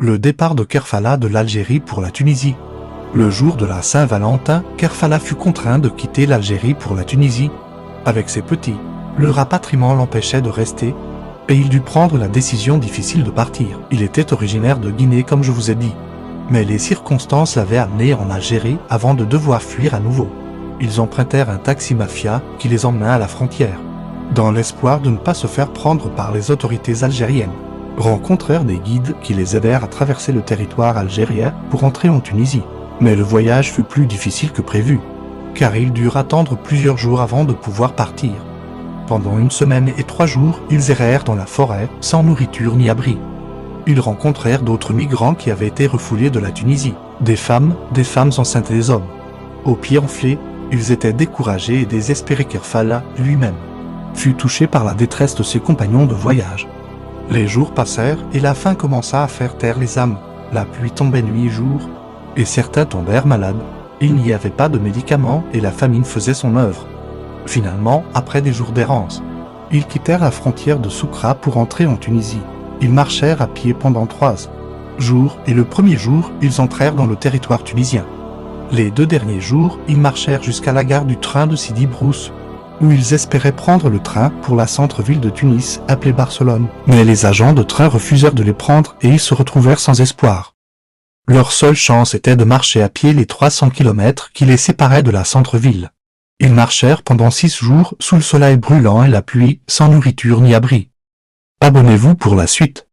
Le départ de Kerfala de l'Algérie pour la Tunisie. Le jour de la Saint-Valentin, Kerfala fut contraint de quitter l'Algérie pour la Tunisie. Avec ses petits, le rapatriement l'empêchait de rester, et il dut prendre la décision difficile de partir. Il était originaire de Guinée comme je vous ai dit. Mais les circonstances l'avaient amené en Algérie avant de devoir fuir à nouveau. Ils empruntèrent un taxi mafia qui les emmena à la frontière, dans l'espoir de ne pas se faire prendre par les autorités algériennes. Rencontrèrent des guides qui les aidèrent à traverser le territoire algérien pour entrer en Tunisie. Mais le voyage fut plus difficile que prévu, car ils durent attendre plusieurs jours avant de pouvoir partir. Pendant 1 semaine et 3 jours, ils errèrent dans la forêt, sans nourriture ni abri. Ils rencontrèrent d'autres migrants qui avaient été refoulés de la Tunisie, des femmes enceintes et des hommes. Aux pieds enflés, ils étaient découragés et désespérés. Kerfala, lui-même, fut touché par la détresse de ses compagnons de voyage. Les jours passèrent et la faim commença à faire taire les âmes. La pluie tombait nuit et jour, et certains tombèrent malades. Il n'y avait pas de médicaments et la famine faisait son œuvre. Finalement, après des jours d'errance, ils quittèrent la frontière de Soukra pour entrer en Tunisie. Ils marchèrent à pied pendant 3 jours et le premier jour, ils entrèrent dans le territoire tunisien. Les 2 derniers jours, ils marchèrent jusqu'à la gare du train de Sidi Brousse, où ils espéraient prendre le train pour la centre-ville de Tunis, appelée Barcelone. Mais les agents de train refusèrent de les prendre et ils se retrouvèrent sans espoir. Leur seule chance était de marcher à pied les 300 km qui les séparaient de la centre-ville. Ils marchèrent pendant 6 jours sous le soleil brûlant et la pluie, sans nourriture ni abri. Abonnez-vous pour la suite.